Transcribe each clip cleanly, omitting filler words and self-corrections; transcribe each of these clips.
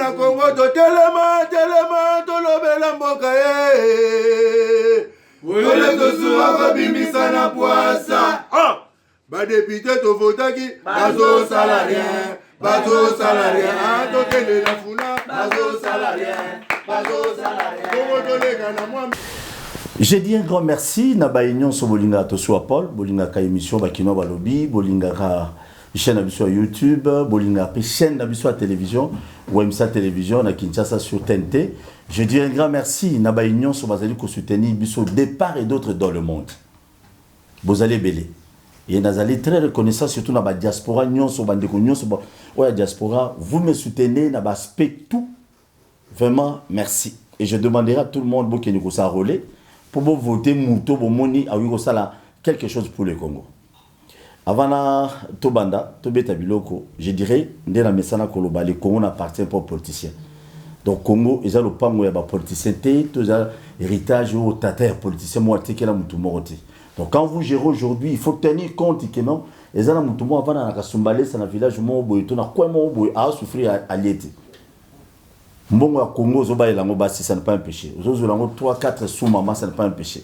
na Congo to telema to lobela mboka Ole to suwa ko bimisa na poasa ba député to votaki bazo salarien to tele la funa bazo salarien Congo to lega na moi. J'ai dit un grand merci na ba union so bolinga to so Paul bolinga ka émission ba kino ba lobby bolinga ka chaîne sur YouTube, bolinga chaîne sur télévision, Wemsa télévision na Kinshasa sur TNT. Je dis un grand merci na ba union so bazali ko soutenir biso de part et d'autre dans le monde. Vous allez belé. Et nazali très reconnaissant surtout na ba diaspora union so bandeko union so ba diaspora, vous me soutenez na ba aspect tout. Vraiment merci. Et je demanderai à tout le monde qui nous a relais pour vous voter Mouto Bomoni a eu quelque chose pour le Congo. Avant la Tobanda, Tobeta Biloko, je dirais, dès la Messana Koloba, le Congo n'appartient pas aux politiciens. Donc, Congo, ils ont le pan où il y a des politiciens, ils ont héritage ou tater politicien, moi, qui est là, donc, quand vous gérez aujourd'hui, il faut tenir compte que non, ils ont le avant la Kasumbalé, c'est un village où ils ont quoi, à souffrir à l'été. Mbongo ya Congo, zoba elango basi, ça n'est pas un péché. Ozo elango 3-4 sous-maman, ça n'est pas un péché.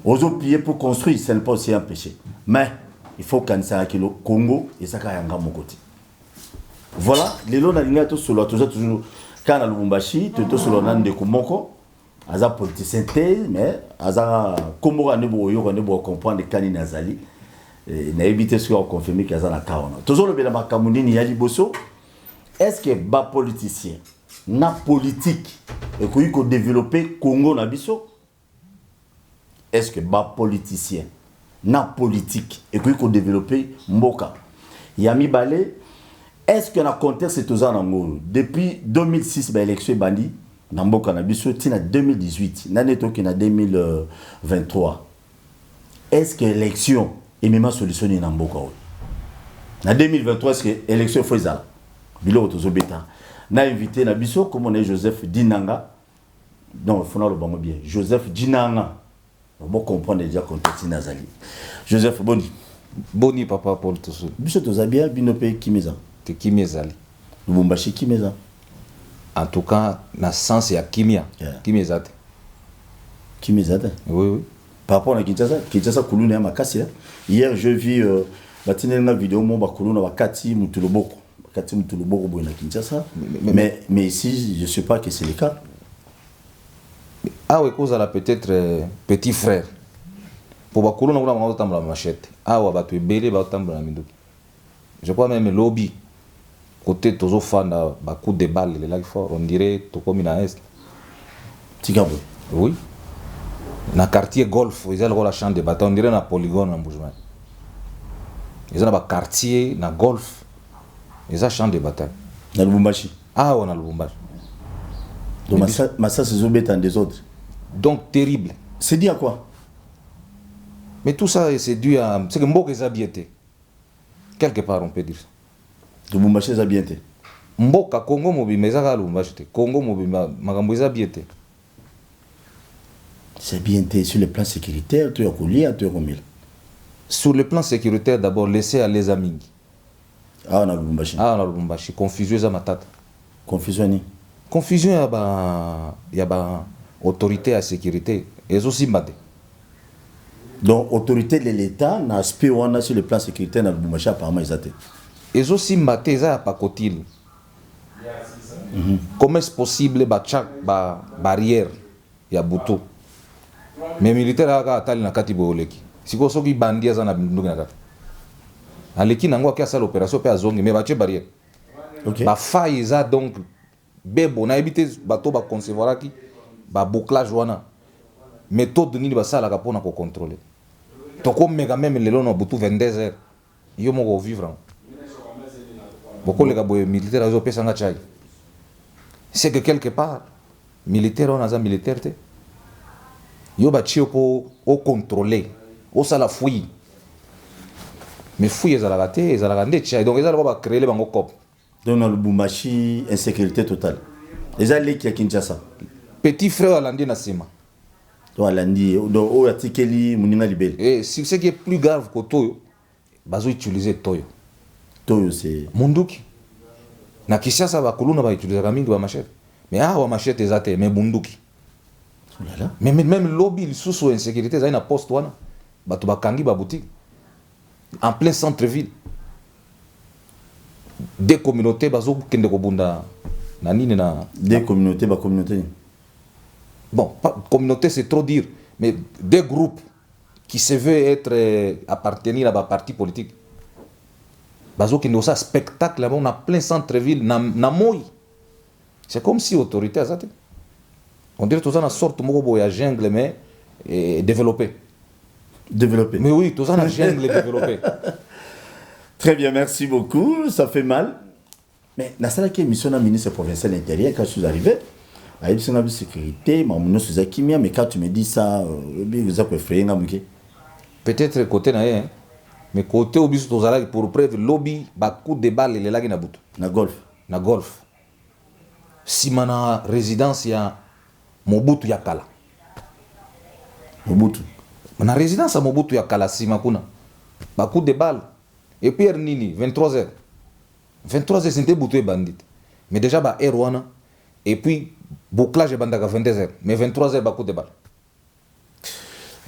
Ozo piller pour construire, ça n'est pas aussi un péché. Mais, il faut qu'on sache que le Congo et ça kayanga mon côté. Voilà, les lois n'alignent tous sur l'autre toujours quand à Lubumbashi, tout sur le nom de Kumoko, aza politicien mais aza Komora ne bo yo ne bo comprendre kani nazali na éviter ce qu'on confirme qu'il y a na kaona. Toujours le bela makamundini ya liboso. Est-ce que bas politicien na politique et qu'on développer Congo na biso? Est-ce que bas politicien na politique et puis qu'on développe Mboka. Yami Balé, est-ce que dans le contexte de Zanango, depuis 2006, l'élection est bandie, dans Mboka na biso, tina 2018, l'année qui na 2023, est-ce que l'élection est même solutionné dans Mboka? En 2023, est-ce que l'élection est faisable? Bilo Otozo Beta. Na invité na biso, comme on est Joseph Dinanga, non, il faut le bon bien, Joseph Dinanga. On comprendre déjà le contexte Nazali. Joseph Boni. Boni papa Paul Tousou. Biso Tozabia, Binope Kimeza. Te Kimezali. Lubumbashi Kimeza. En tout cas, na sens ya Kimia. Kimeza. Kimeza. Oui, oui. Par rapport à Kinshasa Kuluna ya Makasi. Hier, je vis une vidéo mon Bakuluna Wakati Mutuloboko. Wakati Mutuloboko Boina Kinshasa. Mais ici, je ne sais pas que c'est le cas. Ah oui, cause à la peut-être petit frère. Pour Bakulu, on a autant la machette. Ah ouais, bah tu es belé, bah autant la mindoki. Je crois même le lobby. Côté toujours fan de coup de balle, il est là fort. On dirait tout comme il a est. Tigabo. Oui. Dans le quartier golf, ils ont la chambre de bataille. On dirait dans polygone en Boujman. Ils ont un quartier, dans golf. Ils ont chambre de bataille. Dans le Lubumbashi. Ah ouais, dans le Lubumbashi. Donc Massa se zobet en des autres. Donc terrible. C'est dit à quoi? Mais tout ça c'est dû à c'est que Mboka est habité. Quelque part on peut dire ça. Lubumbashi est habité. Mboka Congo mobi mezaka Lubumbashi te. Congo mobi makambo est habité. C'est bien sur le plan sécuritaire, tu as collé, tu as remis. Sur le plan sécuritaire d'abord laisser aller les amis. Ah on a Lubumbashi. Ah on a Lubumbashi. Confusion za matata. Confusion ni. Confusion il y a autorité à sécurité et aussi mate. Donc autorité de l'État n'a aspect on sur le plan sécuritaire dans Lubumbashi apparemment ils étaient. Et aussi mate ça pas côté. Comment est-ce possible ba barrière ya buto. Mais militaire aka atali na kati boleki. Siko soki bandia za na binduki na kati. Aleki nango akia l'opération pe azongi mais ba che barrière. OK. Ba faille ça donc bebo na habité bato ba concevoir ki ba bouclage wana méthode nini ba sala ka pona ko contrôler to ko mega même lelo no butu 22h yo moko vivre beaucoup les gars militaires azo pesa nga chai c'est que quelque part militaire on a za militaire te yo ba chio po au contrôler au sala fouille mais fouille za la raté za la ndé chai donc ils allaient ba créer les bango cop. Donc dans le Lubumbashi, insécurité totale. Les alliés qui à Kinshasa. Petit frère Alandi Nassima. Donc Alandi, donc au Atikeli, Mounina Libel. Et ce qui est plus grave que Toyo, bazo utiliser Toyo. Toyo c'est. Munduki. Na Kinshasa bakuluna ba utiliser mingi ba machete. Mais ah wa machete ezate mais bunduki. Oh là là. Mais même lobby sous insécurité ça na poste wana. Bato bakangi ba boutique. En plein centre-ville. Des communautés bazo kende ko bunda na nini na Des communautés, ba communauté. bon, communauté c'est trop dire, mais des groupes qui se veulent être appartenir à un parti politique. Bazo qui nous a spectacle là, on a plein centre-ville, na moi. C'est comme si autorité ça. On dirait tout ça na sorte moko boya jungle mais développé. Développé. Mais oui, tout ça na jungle développé. Très bien, merci beaucoup. Ça fait mal. Mais dans cette émission, le ministre provincial de l'Intérieur, quand je suis arrivé, il y a une sécurité, mais quand tu me dis ça, vous avez préféré. Peut-être côté na hein, mais côté au biso tozala pour preuve lobby ba coup de balle les lagi na butu. Na golf. Na golf. Si mana résidence ya Mobutu ya kala. Mobutu. Na résidence ya Mobutu ya kala si makuna. Ba coup de balle. Et puis nini 23h. 23h c'était Butu bandit. Mais déjà ba Erwana et puis bouclage bandaka 22h. Mais 23h ba coup de balle.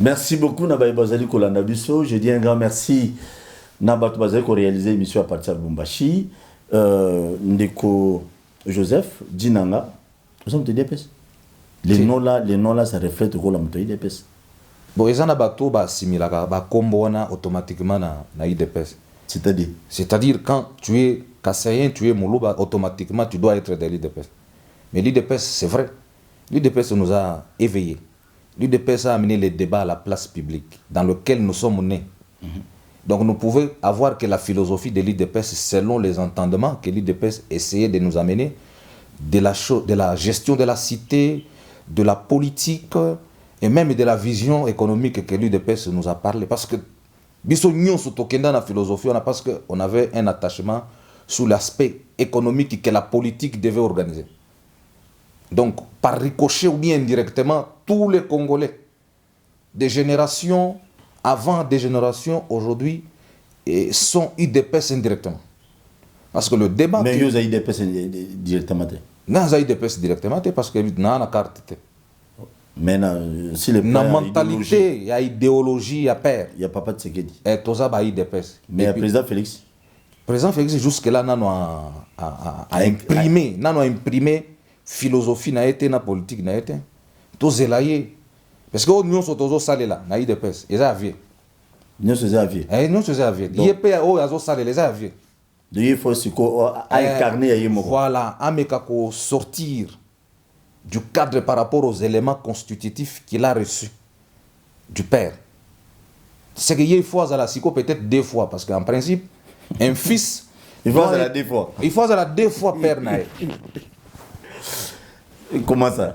Merci beaucoup Nabaye Bazali Kolanda Bisso. Je dis un grand merci Nabat Bazali qui a réalisé l'émission à partir de Bumbashi. Ndeko Joseph Dinanga. Nous sommes de DPS. Les noms là, ça reflète le rôle de l'IDPS. Bon, ils ont un bateau similaire, combo automatiquement na IDPS. C'est-à-dire quand tu es Kassayen, tu es Moulouba, automatiquement tu dois être de l'IDPS. Mais l'IDPS, c'est vrai. L'IDPS nous a éveillés. L'UDPS a amené les débats à la place publique dans lequel nous sommes nés. Donc nous pouvons avoir que la philosophie de l'UDPS selon les entendements que l'UDPS essayait de nous amener de la gestion de la cité, de la politique et même de la vision économique que l'UDPS nous a parlé. Parce que la philosophie, parce qu'on avait un attachement sur l'aspect économique que la politique devait organiser. Donc, par ricochet ou bien indirectement, tous les Congolais, des générations avant, des générations aujourd'hui, sont UDPS indirectement. Parce que le débat... Mais vous avez UDPS directement? Non, vous avez UDPS directement parce que vous avez une carte. Mais si les la mentalité, il y a idéologie, il y a père. Il y a Papa Tshisekedi. Et tout ça, il y a UDPS. Mais le président Félix? Le président Félix, jusque-là, a imprimé philosophie na été na politique na été to zelaye parce que nous sommes tous salés là na IDPS ils avaient nous sommes aviés IEP o azo salé les aviés de il faut incarner yemo voilà ameka ko sortir du cadre par rapport aux éléments constitutifs qu'il a reçus du père. C'est que il faut à la psycho peut-être deux fois parce qu'en principe un fils il faut à la deux fois père na. Comment ça?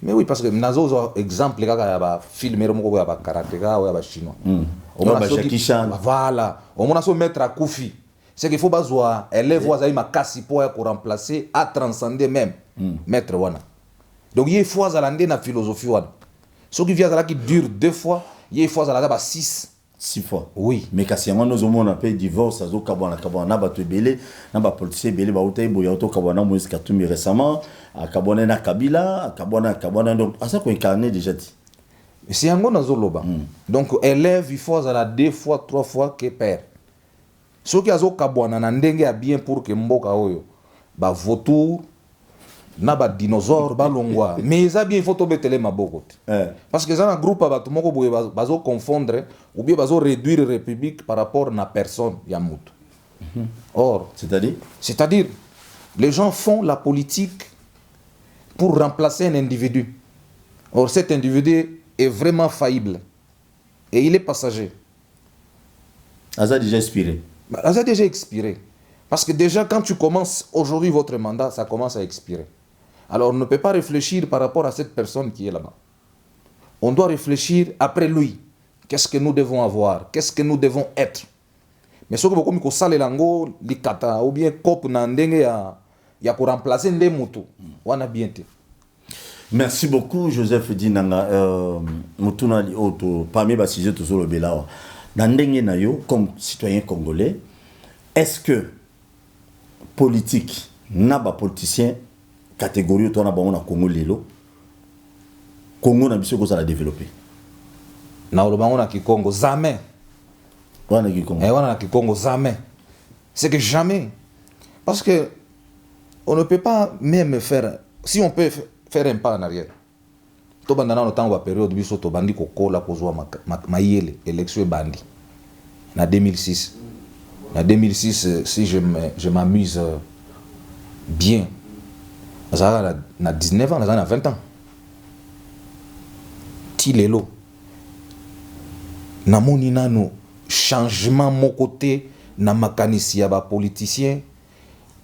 Mais oui, parce que nous avons exemple, il y a des films, il y a des karatéka, il y a des chinois. Voilà. On a mettre à Koufi. C'est qu'il faut que élève ma casse pour remplacer, à transcender même. Maître Wana. Donc il faut que la philosophie. Ce qui vient qui dure 2 fois, il faut que la 6. 6 fois. Oui. Mais quand nous avons un divorce, nous avons un policier belé, récemment, à Kabona Kabila, à Kabona. Donc, à ça qu'on incarne déjà dit. C'est un bon azoloba. Donc, élève, il faut à 2 fois, 3 fois que père. Ce qui a Kabona, n'andenge a bien pour que Mboka Oyo, ba vautour, na ba dinosaure, ba longwa. Mais ça bien, il faut tomber télé ma bokote. Parce que ça, un groupe, ba tout le monde va confondre, ou bien va réduire la République par rapport à la personne, Yamout. Or, c'est-à-dire, les gens font la politique pour remplacer un individu. Or, cet individu est vraiment faillible. Et il est passager. Aza déjà expiré. Aza déjà expiré. Parce que déjà, quand tu commences aujourd'hui votre mandat, ça commence à expirer. Alors, on ne peut pas réfléchir par rapport à cette personne qui est là-bas. On doit réfléchir après lui. Qu'est-ce que nous devons avoir? Qu'est-ce que nous devons être? Mais ce que vous avez sale lango, likata, ou bien cop nandenge ya pour remplacer les motos. On a bien été. Merci beaucoup, Joseph Dinanga. Mutuna Oto, parmi les sujets sur le Bélawa. Nandenge Nayo, comme citoyen congolais, est-ce que politique na ba politicien catégorie to na ba on a Congo lelo Congo na biso ko ça la développer na olobango na Kikongo jamais wana Kikongo wana na Kikongo jamais c'est que jamais parce que on ne peut pas même faire si on peut faire un pas en arrière to banda na temps ba période biso to bandi ko kola ko zwa mayele élection bandi na 2006 na 2006 si je m'amuse bien ça na 19 ans na 20 ans ti lelo na moni nano changement mon côté na makanisi ya ba politiciens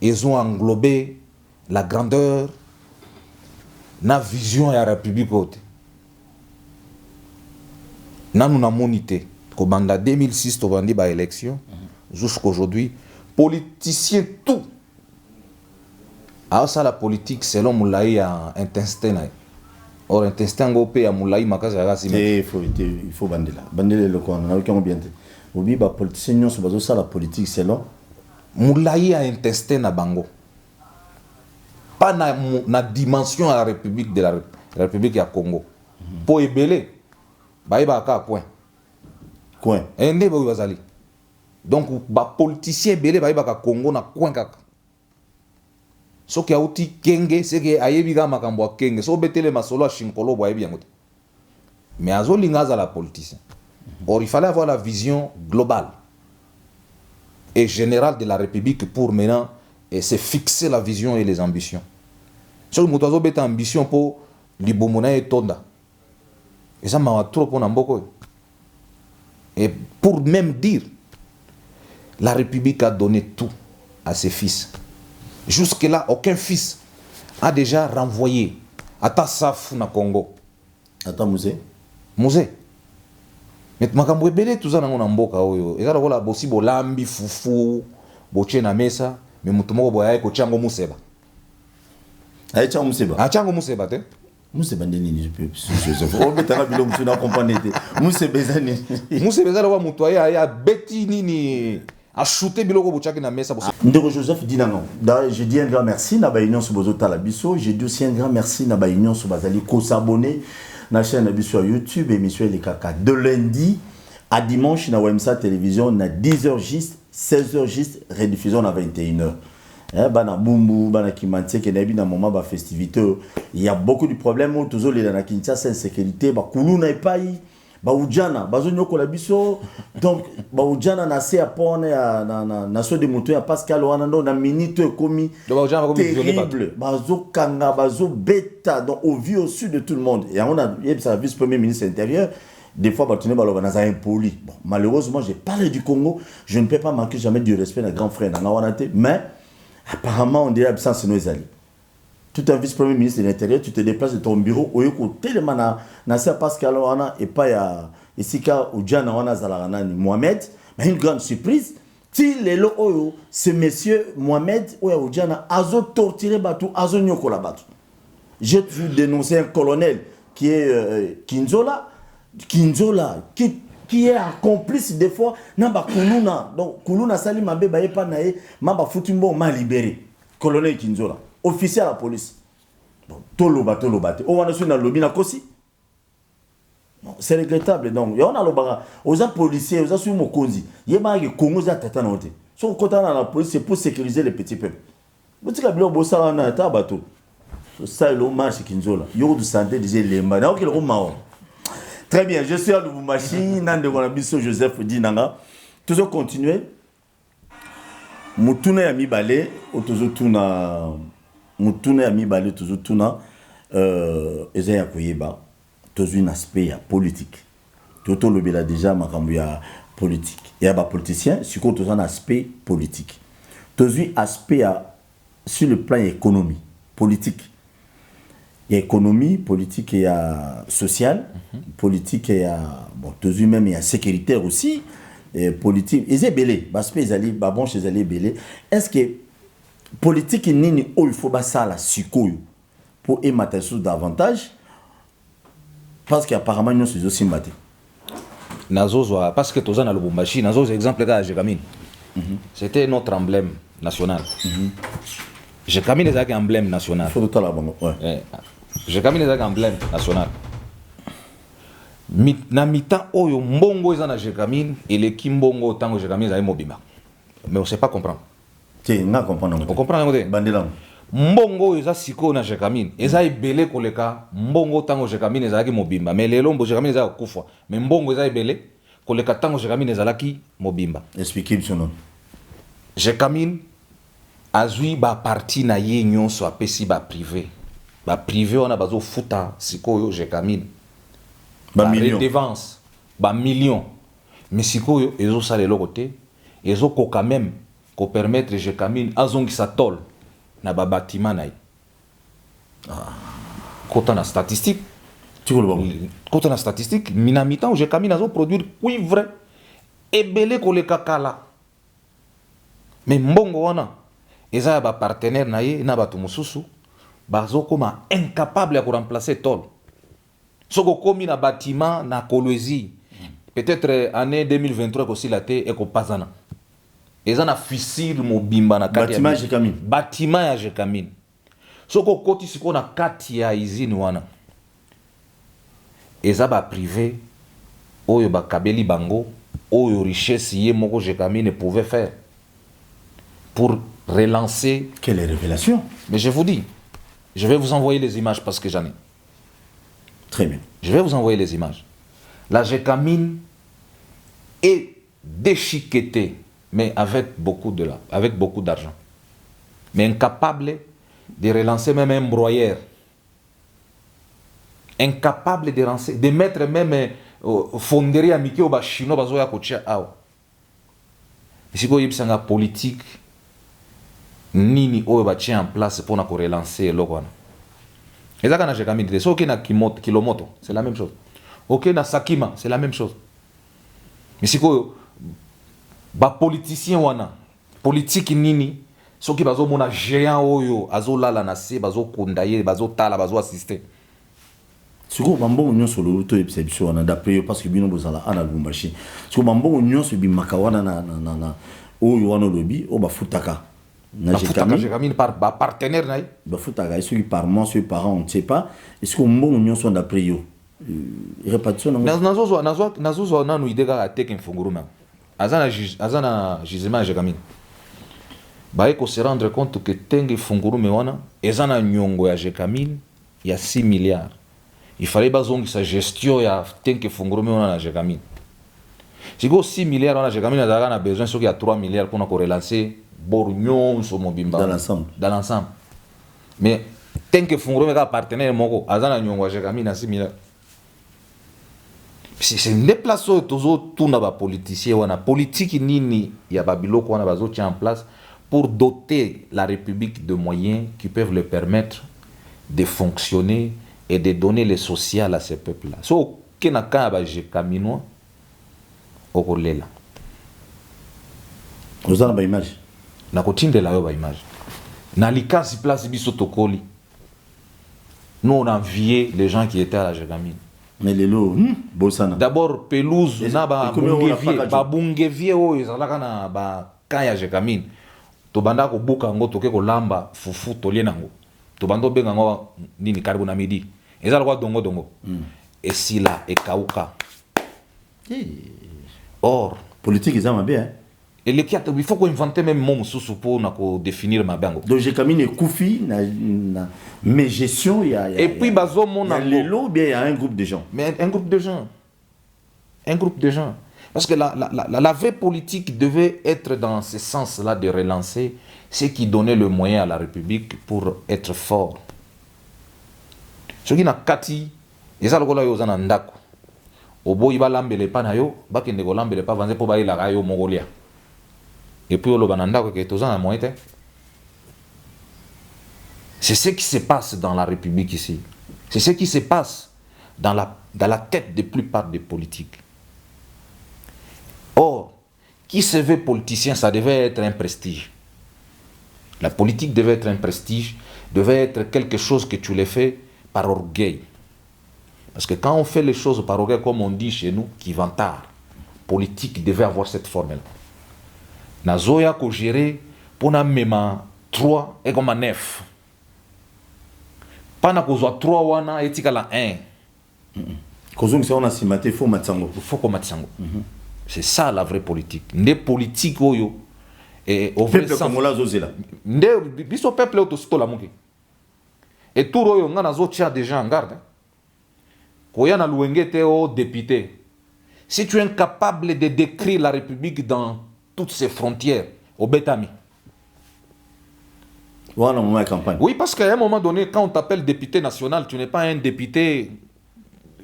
ils ont englobé la grandeur na vision ya république haute nanu na monité ko banda 2006 to bandi ba élection jusqu'aujourd'hui politicien tout ça la politique selon moulai ya intestin or intestin go pe ya moulai makaza ya gasi il faut bandela le quoi na ko bien obi ba politicien non so bazo ça la politique selon moulai ya intestin na bango pas na dimension à la République de la République ya Congo po ebele ba ka coin ende bo bazali donc ba politicien belé ba ka Congo na coin kaka so ki auti kenge c'est que ayebi ga makambo ya kenge so betele masolo a shinkolo bo ayebi yango mais azo lingaza la politicien or il fallait avoir la vision globale et générale de la République pour maintenant et c'est fixer la vision et les ambitions. Sur le moto beta ambition pour libomona et tonda. Et ça m'a trop pour n'amboko. Et pour même dire, la République a donné tout à ses fils. Jusque-là, aucun fils a déjà renvoyé à Tassaf na Congo. Attends, musée. Musée. Mais makambo ebele tout ça na mboka oyo. Et ça la bosi bolambi fufu, boche na mesa. Mais mutu moko boya ko chango museba chango museba chango museba te museba ndeni ni Joseph o betaka bilo mutu na comprendre te museba zani museba zala wa mutu ya beti nini a shooter biloko bochaki na mesa ndeko Joseph dinango je dis un grand merci na ba union so bozo tala biso je dis aussi un grand merci na ba union so bazali ko s'abonner na chaîne na biso YouTube émission les kaka de lundi à dimanche na Wemsa télévision na 10h juste 16h juste rediffusion à 21h. Bana Bumbu, Bana Kimantie, qui na moment ba festivité. Il y a beaucoup de problèmes toujours les na Kinshasa insécurité, ba Kulu na epai, ba Ujana, ba zonyo ko la biso. Donc ba Ujana na se apone na so de moto ya Pascal Wanando na minute komi. Terrible. Ba zo kanga, ba zo beta donc au vu au sud de tout le monde. Et on a ça vice premier ministre intérieur. Des fois, impoli. Bon, malheureusement, j'ai parlé du Congo. Je ne peux pas manquer jamais du respect d'un grand frère. Mais apparemment, on dirait absence de nos alliés. Tout un vice-premier ministre de l'Intérieur, tu te déplaces de ton bureau au côté de Nasser Pascal et pas ya Isika ou Djana Mohamed. Mais une grande surprise. Ce monsieur Mohamed ou Djana a torturé Batou, a nyoko la Batou. J'ai vu dénoncer un colonel qui est Kinzola, qui est complice des fois, namba Kuluna, donc Kuluna Sali Mabe Baye Panae, Mamba Futumbo m'a libéré. Colonel Kinzola, officier à la police. Bon, Tolo bate. Oh, on a su dans le lobby na Kosi. C'est regrettable. Donc, il y a aux policiers, aux assurés Mokonzi. Il y a des Congo à Tatanote. Son côté dans la police, c'est pour sécuriser les petits peuples. Vous dites que le bossa en a tabato. Ça, le marche Kinzola. Il y a du santé, disait les mains. Très bien, je suis à Lubumbashi, Nande Gonabiso Joseph Dinanga. Toujours continuer. Mutuna ya mibale, toujours tuna. Mutuna ya mibale, toujours tuna. Eza ya koyeba. Toujours un aspect politique. Toto le bela déjà makambu ya politique. Il y a des politiciens, surtout toujours un aspect politique. Toujours un aspect sur le plan économie, politique. Il y a économie, politique et sociale, politique et bon, toujours même il y a sécuritaire aussi, et politique. Ils sont belés, parce que ils allaient, bon, chez les belés. Est-ce que politique nini il faut pas ça la suko pour émater sur davantage, parce qu'apparemment nous sommes aussi matés. Nazozo, parce que tous en Lubumbashi, Nazozo exemple là, j'ai gamine. C'était notre emblème national. Jekamine est un emblème national. Il faut tout à la banque. Ouais. Jekamine est un emblème national. Na mitan oyo mbongo eza na Jekamine et le kimbongo tango Jekamine za mobimba. Mais on sait pas comprendre. Tu n'as comprendre. On comprend ngote. Bandela. Mbongo eza siko na Jekamine. Eza ebele koleka mbongo tango Jekamine ezalaki mobimba. Mais lelo mbo Jekamine eza kufa. Mais mbongo eza ebele koleka tango Jekamine ezalaki mobimba. Expliquez son nom. Jekamine azui ba parti na ye nyonso apesi ba privé. Ba privé wana bazo futa sikoyo Jekamine. Ba redevance, ba million. Mais sikoyo ezo sala eloko te, ezo ko quand même ko permettre Jekamine azongi sa tol na ba bâtiment na ye. Kota na statistique. Tu vois le bon. Kota na statistique, minamitan Jekamine azo produire cuivre ebele ko le kakala. Mais mbongo wana eza ba partenaire na ye na batu mususu bazo koma incapable ya ko remplacer tol. Soko komi na bâtiment na Kolwezi peut-être année 2023 ko silate e ko pasana. Eza na fissile mobimba na kati bâtiment Jekamine. Bâtiment ya Jekamine. Soko koti siko na kati ya usine wana. Eza ba privé oyo ba kabeli bango oyo richesse ye moko Jekamine pouvait faire pour relancer. Quelle révélation. Mais je vous dis, je vais vous envoyer les images parce que j'en ai. Très bien. Je vais vous envoyer les images. La Jekamine est déchiquetée, mais avec beaucoup d'argent. Mais incapable de relancer même un broyeur. Incapable de mettre même fonderie à Mickey au Chinois bazoya kotia awa. Ici quoi yebsanga politique nini oyo ba tient en place pour na ko relancer lokwana. Et ça quand j'ai camé de ok na kilomoto, c'est la même chose. Ok na Sakima, c'est la même chose. Mais si quoi ba politicien wana, politique nini, soki bazo mona géant oyo azo lala na se bazo kondaye, bazo tala, bazo assister. Siko bambongo nyonso loluto ebisebiso wana d'après parce que bino bozala ana Lubumbashi. Siko bambongo nyonso bimaka wana na oyo wana lobi o bafutaka. Na Jekamine par partenaire naï. Bafutaka est-ce que par mois sur par an on ne sait pas. Est-ce que mbongo nyonso d'après yo. Répartition nazo nanu idega ateke mfunguruma. Azana gisement Jekamine. Ba eko se rendre compte que tenge fungurume wana ezana nyongo ya Jekamine ya 6 milliards. Il fallait bazongi sa gestion ya tenge fungurume wana na Jekamine. Si go 6 milliards wana Jekamine a besoin soki ya 3 milliards pour na ko relancer borgnon so mobimba dans l'ensemble. Mais tant que fungurume ka partenaire moko azana nyongo ya Jekamine na 6 milliards. C'est une déplacement toujours tout na ba politicien wana politique nini ya babiloko wana bazo tient en place pour doter la République de moyens qui peuvent le permettre de fonctionner et de donner le social à ces peuples-là. So kena ka ba Jekaminois okolela. Vous avez une image. Na kotindela yo ba image. Na likasi place biso tokoli. Nous on enviait les gens qui étaient à la Jekamine. Mais les lots, Bossana. D'abord pelouse na ba bungevier oyo ezalaka na ba kaya Jekamine. To banda ko buka ngo toke ko lamba fufu tolie nango. To bando benga ngo nini karibu na midi. Ezala kwa dongo. Et si là et kauka. Or politique ils aiment bien. Et les kiat il faut qu'on invente même mot sous pour na ko définir ma bango. Donc Jekamine est koufi na mais gestion il y a. Et puis bazo mon les lots bien il y a un groupe de gens. Mais un groupe de gens. Un groupe de gens. Parce que la vraie politique devait être dans ce sens-là de relancer ce qui donnait le moyen à la République pour être fort. Ce qui n'a kati, et ça le gola yo zana ndako. Obo iba lambele pa na yo, ba kende go lambele pa vanze po ba ila ga yo Mongolia. Et puis lo banandako ke tozana moite. C'est ce qui se passe dans la République ici. C'est ce qui se passe dans la tête de plupart des politiques. Or, qui se veut politicien, ça devait être un prestige. La politique devait être un prestige, devait être quelque chose que tu le fais par orgueil. Parce que quand on fait les choses par orgueil, comme on dit chez nous, qui vantard, politique devait avoir cette formule. Nazoya ko gérer pour na mema 3 et comme 9. Pas na kozwa 3 wana etika la 1. Kozong ça on a simaté faut matsango. Faut qu'on matsango. C'est ça la vraie politique. Nde politique oyo et au vrai sens. Comme la zozela. Nde biso peuple auto stola moki. Et tout oyo nga nazo tia déjà en garde. Koya na luengete au député. Si tu es incapable de décrire la République dans toutes ses frontières, au Betami. Voilà mon campagne. Oui, parce qu'à un moment donné, quand on t'appelle député national, tu n'es pas un député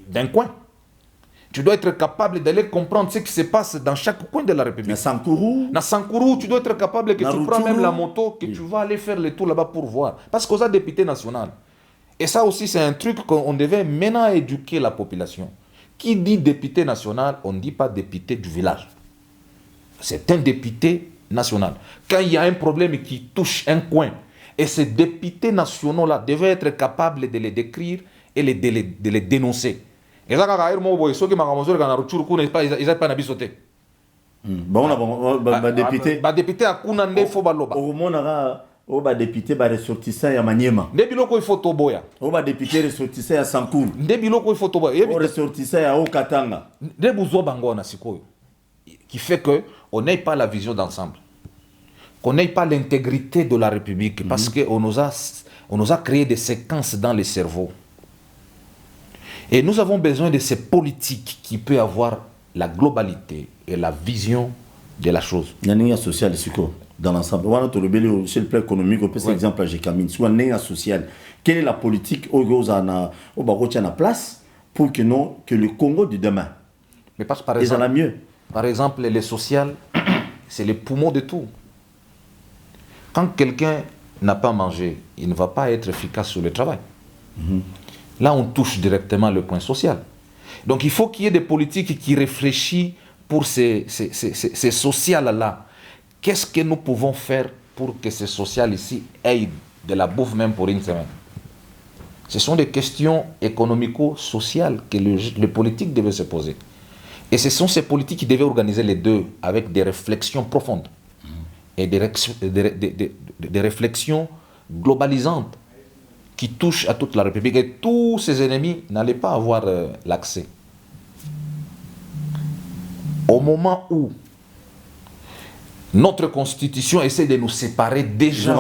d'un coin. Tu dois être capable d'aller comprendre ce qui se passe dans chaque coin de la République. Na Sankourou. Na Sankourou, tu dois être capable que Na tu Rutshuru. prends même la moto, que tu vas aller faire le tour là-bas pour voir. Parce qu'on a député national. Et ça aussi, c'est un truc qu'on devait maintenant éduquer la population. Qui dit député national, on ne dit pas député du village. C'est un député national. Quand il y a un problème qui touche un coin, et ces députés nationaux-là devaient être capables de les décrire et de les dénoncer. Et ça, quand ils n'ont pas nabisoté. Bon, on a député. Député à Kounande, faut baloba. Au moment où ba député ba ressortissant ya Maniema. Ndebiloko il faut toboya. Où ba député ressortissant ya Sankourou. Ndebiloko il faut toboya. Au ressortissant ya Okatanga. Ndebuzo bango na sikoyo. Qui fait que on n'ait pas la vision d'ensemble. Qu'on n'ait pas l'intégrité de la République parce qu'on nous a créé des séquences dans les cerveaux. Et nous avons besoin de ces politiques qui peuvent avoir la globalité et la vision de la chose. Il y a une social dans l'ensemble. On a tout le sur le plan économique, on peut par exemple à Jekamine. Soit une social. Quelle est la politique au la place pour que le Congo de demain, mais parce, par exemple, mieux. Par exemple, les sociales, c'est le poumon de tout. Quand quelqu'un n'a pas mangé, il ne va pas être efficace sur le travail. Là, on touche directement le point social. Donc, il faut qu'il y ait des politiques qui réfléchissent pour ces sociales-là. Qu'est-ce que nous pouvons faire pour que ces sociales ici aient de la bouffe même pour une semaine? Ce sont des questions économico-sociales que les politiques devaient se poser. Et ce sont ces politiques qui devaient organiser les deux avec des réflexions profondes et des réflexions globalisantes qui touchent à toute la République. Et tous ces ennemis n'allaient pas avoir l'accès. Au moment où notre constitution essaie de nous séparer déjà.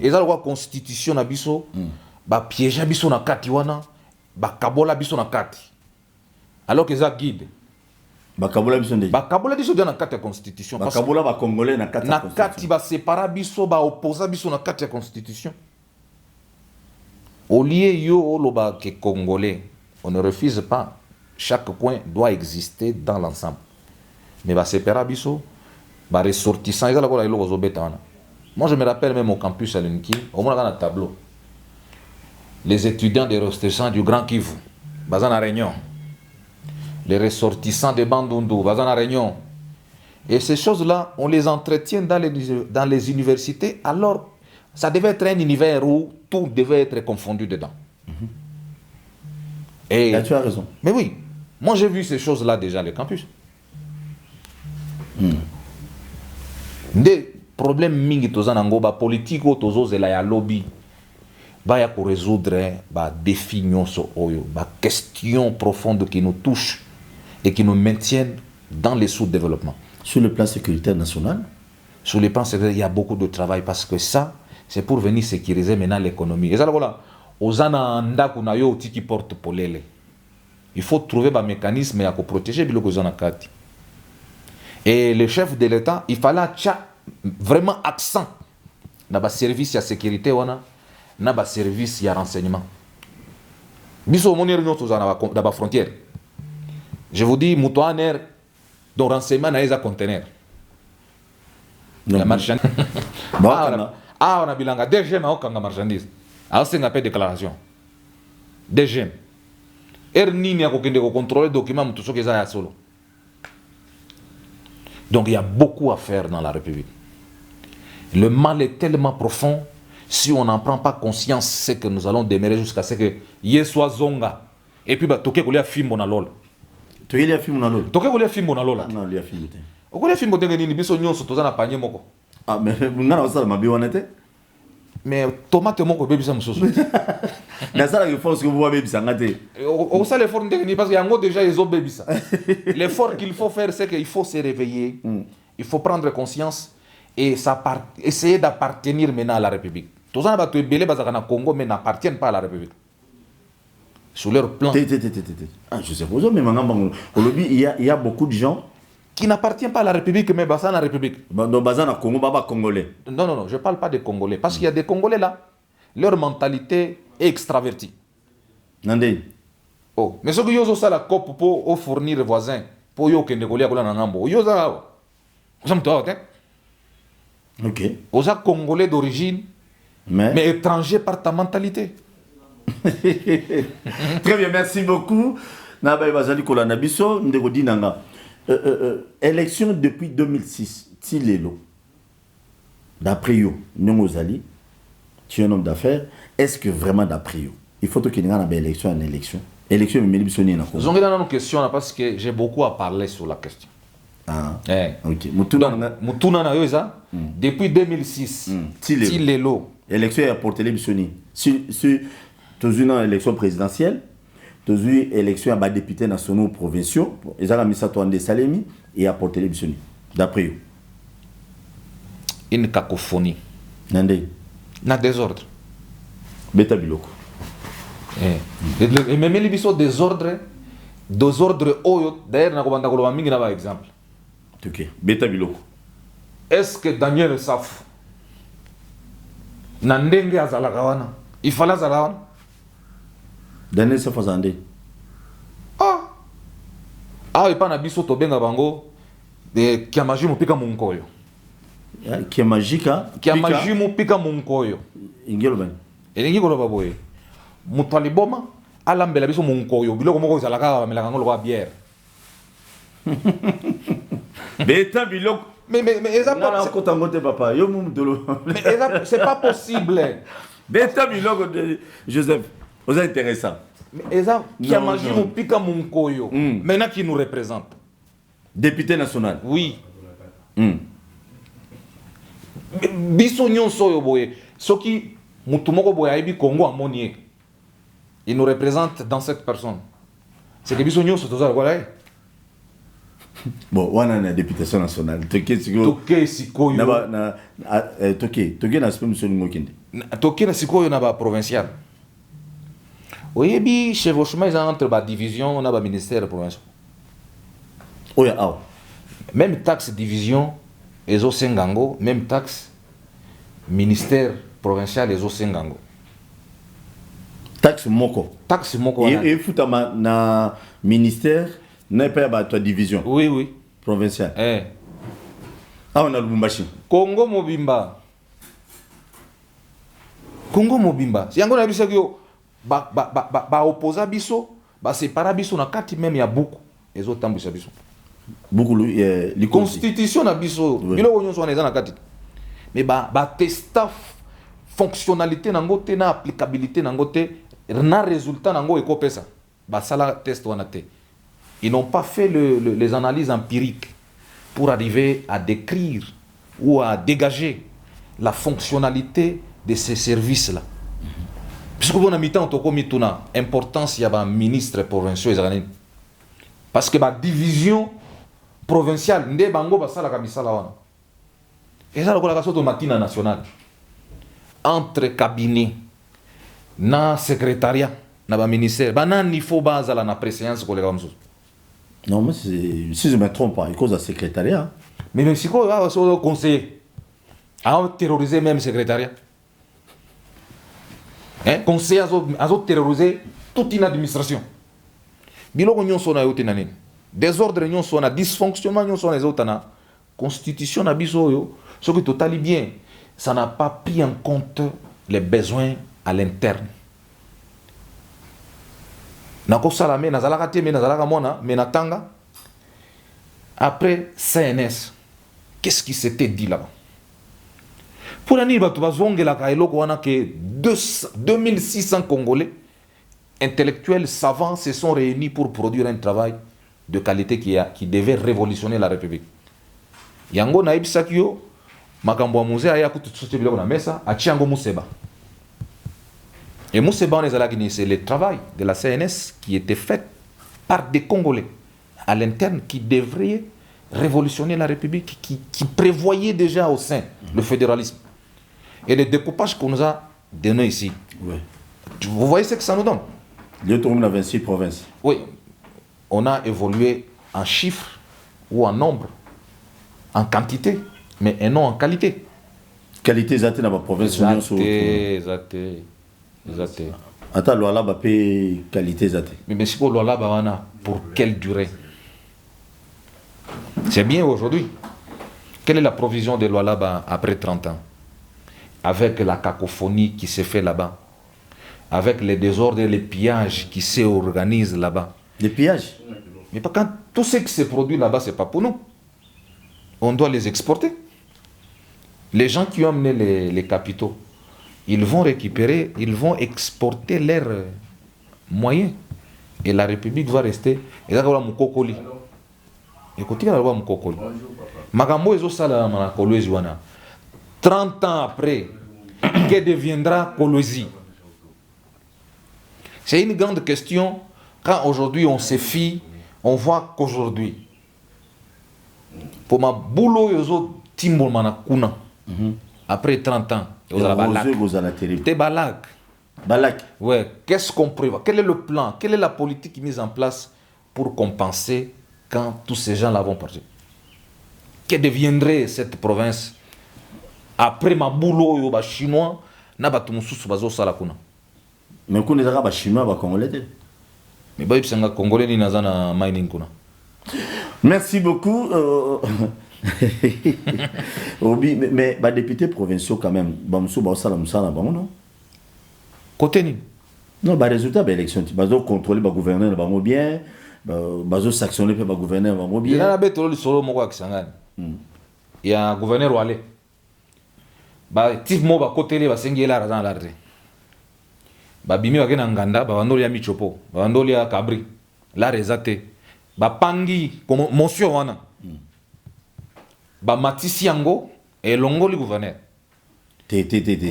Et ça, la constitution na biso, ba piège biso na kati wana, ba kabola biso na kati. Alors que ça guide. Bakabola biso ndé. Bakabola biso na kati ya constitution. Bakabola ba congolais na kati ya constitution. Na kati ba sépara biso ba opposa biso na kati ya constitution. Au lieu yo loba que congolais, on ne refuse pas. Chaque coin doit exister dans l'ensemble. Mais ba sépara biso, ba ressortissant ils la kola ilo zobeta wana. Moi je me rappelle même au campus à l'Unki, au moins dans un tableau. Les étudiants des ressortissants du Grand Kivu, bazan à Réunion. Les ressortissants de Bandundu, bazan à Réunion. Et ces choses-là, on les entretient dans les universités, alors ça devait être un univers où tout devait être confondu dedans. Et là, tu as raison. Mais oui, moi j'ai vu ces choses-là déjà les campus. Des problèmes mingi tozanango ba politique tozo zela ya lobby ba ya ko résoudre ba défi nyonso oyo ba question profonde qui nous touche et qui nous maintiennent dans les sous-développements. Sur le plan sécuritaire national, sur le plan sécuritaire, il y a beaucoup de travail parce que ça c'est pour venir sécuriser maintenant l'économie. Et ça voilà, ozana ndako na yo tiki porte polele. Il faut trouver un mécanisme à protéger biloko zona kati. Et le chef de l'État, il fallait vraiment accent dans le service de sécurité, dans le service de renseignement. Biso moni réunion dans la frontière. Je vous dis, Moutouaner, dont renseignement n'a pas conteneur. La marchandise. On a bilanga. DGM a aucun marchandise. Alors c'est une déclaration. DGM. Ernini a contrôler les documents, tout ce qui est solo. Donc il y a beaucoup à faire dans la République. Le mal est tellement profond, si on n'en prend pas conscience, c'est que nous allons demeurer jusqu'à ce que Yeswa Zonga. Et puis, toke kolia fimbo na lola. Toke kolia fimbo na lola. Toke kolia fimbo na lola. Non, lia fimbo te. Okolia fimbo te nini biso nyonso tozana panye moko. Ah, mais on a ça, ma bionette. Mais tomate moko bebisa mususu. Na ça la force que vous voyez ça ngate. On ça l'effort technique parce qu'il y a déjà ils ont bebisa. L'effort qu'il faut faire c'est qu'il faut se réveiller. Il faut prendre conscience et essayer d'appartenir maintenant à la République. Tous les gens qui sont au Congo mais n'appartiennent pas à la République. Sur leur plan. Ah, je sais pas, mais maintenant, il y a beaucoup de gens qui n'appartiennent pas à la République, mais à la République. Donc, Bazana Congo, Baba Congolais. Non, je ne parle pas des Congolais. Parce qu'il y a des Congolais là, leur mentalité est extravertie. Nandé. Oh, mais ce que vous avez la COP pour fournir les voisins, pour que les Congolais soient en Ambo. Vous avez ok. Vous êtes Congolais d'origine, mais étranger par ta mentalité. Très bien, merci beaucoup. Nabaye Bazali Kolana Biso, Ndegodi Nanga. Élection depuis 2006, Tilelo. D'après yo, Nyongozali, tu es un homme d'affaires. Est-ce que vraiment d'après yo, il faut qu'il y ait une élection en élection? Élection, mais il y a une question parce que j'ai beaucoup à parler sur la question. Ah, ok. Moutuna Yoza, depuis 2006, Tilelo. Élection est pour télévisionner. Si tu as une élection présidentielle, tu as une élection à députés nationaux ou provinciaux, ils ont mis ça en Salemi et à pour télévisionner. D'après eux. Une cacophonie. Nandé. Na désordre. Beta Biloko. Et même les bisous désordre oyo, d'ailleurs, na komanda koloba mingi na ba exemple. Ok. Beta Biloko. Est-ce que Daniel Saf na ndenge azalaka wana il fallait azala wana Daniel Saf azande epa na biso tobenga bango kiamaji mopika monkoyo kiamaji mopika monkoyo ingelo bani elingi koloba boye moto aliboma alambela biso monkoyo biloko moko ezalaka bamelaka yango lokola bière Beta Biloko. Mais papa. C'est pas possible. Beta Biloko de Joseph. Vous êtes intéressant. Mais ça, qui a mangé mon pica mon koyo. Maintenant qui nous représente. Député national. Oui. Biso nyonso yo boye. Soki mutumoko boye aibi Congo amonié. Il nous représente dans cette personne. C'est que biso nyonso toza voilà. Bon, on a une députation nationale. Toké sikoyo. Toké na spem sur ngokinde. Toké na sikoyo na ba provincial. Oyebi chevauchement ils entre ba division on a ba ministère provincial. Oya aw. Même taxe division ezo sengango, même taxe ministère provincial ezo sengango. Taxe moko. Taxe moko. Et futama na ministère n'est pas à ta division. Oui. Provincial. Ah, on a Lubumbashi. Congo Mobimba. Si on a vu ça, ba opposa biso, ba separa biso na kati même ya beaucoup. Les autres tambou biso. Beaucoup li constitution na biso. Bilo onyo so na na kati. Mais ba testa fonctionnalité nango te na applicabilité nango te na résultat nango ekopesa. Ba sala test wana te. Ils n'ont pas fait les analyses empiriques pour arriver à décrire ou à dégager la fonctionnalité de ces services-là. Puisque vous avez mis importance, il y a un ministre provincial. Parce que la division provinciale, et ça, c'est la matina nationale. Entre cabinet, na secrétariat, na ministère, il faut baser la préséance pour les gens. Non, mais si je ne me trompe pas, il cause un secrétariat. Mais si quoi, c'est le conseiller. A terrorisé même le secrétariat. Conseiller a terrorisé toute une administration. Biloko nyon sona yote na nini. Désordre nyon sona, dysfonctionnement nyon sona les autres na. Constitution na biso yo, ce qui totali bien, ça n'a pas pris en compte les besoins à l'interne. Après CNS, qu'est-ce qui s'était dit là-bas? Pour la nuit, que 2600 Congolais intellectuels savants se sont réunis pour produire un travail de qualité qui devait révolutionner la République. Yango na ibisakyo makambo ya musée aya kutu sote biloko na mesa achiango museba. Et museba on ezalaki c'est le travail de la CNS qui était fait par des Congolais à l'interne qui devraient révolutionner la République, qui prévoyait déjà au sein le fédéralisme. Et le découpage qu'on nous a donné ici, ouais. Vous voyez ce que ça nous donne? On a 26 provinces. Oui, on a évolué en chiffres ou en nombre, en quantité, mais et non en qualité. Qualité, c'est dans la province. Exact. Attends, l'Ouala va payer qualité. Mais si pour l'Ouala, pour quelle durée? C'est bien aujourd'hui. Quelle est la provision de l'Ouala après 30 ans? Avec la cacophonie qui se fait là-bas, avec les désordres et les pillages qui s'organisent là-bas. Les pillages? Mais pas quand tout ce qui se produit là-bas, ce n'est pas pour nous. On doit les exporter. Les gens qui ont amené les capitaux, ils vont récupérer, ils vont exporter leurs moyens. Et la République va rester. Et là, voilà mon cocoli. Écoutez, là, voilà mon cocoli. Magambo ezo sala na Kolwezi wana. 30 ans après, que deviendra Kolwezi? C'est une grande question. Quand aujourd'hui on se fie, on voit qu'aujourd'hui, pour ma boulot yozo timbo mana kuna, après 30 ans, t'es balak. Balak. Ouais. Qu'est-ce qu'on prévoit? Quel est le plan? Quelle est la politique mise en place pour compenser quand tous ces gens-là vont partir? Que deviendrait cette province après ma boulot yoba chinois na batumususu bazo sala kuna? Mais qu'on est arabe chinois ba congolais. Mais bah il congolais ni nazana mining kuna. Merci beaucoup. Mais bah député provinciaux quand même. Bamsou ba sala musala ba non. Côté ni. Non bah résultat ba élection tu bazo contrôler ba gouverneur ba mo bien, bazo sanctionner pe ba gouverneur ba mo bien. Il y a beto le solo moko akisangani. Il y a un gouverneur Wale. Bah tif mo ba côté ba sengi la razan la rete. Ba bimi ba kena nganda ba bandoli ya michopo, ba bandoli ya kabri. La rezate. Ba pangi comme monsieur wana. Ba matisi yango et longoli gouverneur.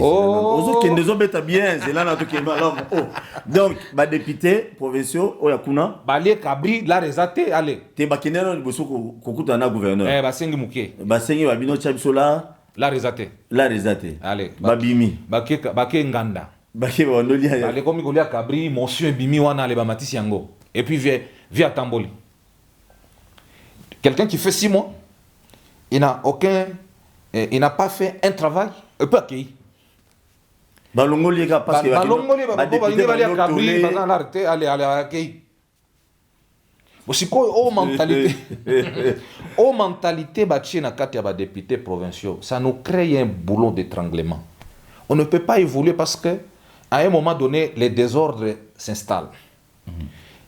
Oh, qui nous embête bien, c'est là notre qui malom. Donc, ba député provinciaux oyakuna. Ba le kabri la rezate allez. Te ba kinero ni boso kokuta na gouverneur. Ba sengi muke. Ba sengi ba bino chabisola. La rezate. La rezate. Allez. Ba bimi. Ba ke nganda. Ba ke ba ndoli ya. Ba le komi kolia kabri monsieur bimi wana le ba matisi yango. Et puis via Tamboli. Quelqu'un qui fait 6 mois, il n'a pas fait un travail, il peut accueillir. Balongoli ka parce que balongoli ba député ba lia kabri ba na arrêter aller accueillir. Aussi quoi mentalité ba tchina kati ba députés provinciaux, ça nous crée un boulot d'étranglement. On ne peut pas évoluer parce que à un moment donné les désordres s'installent.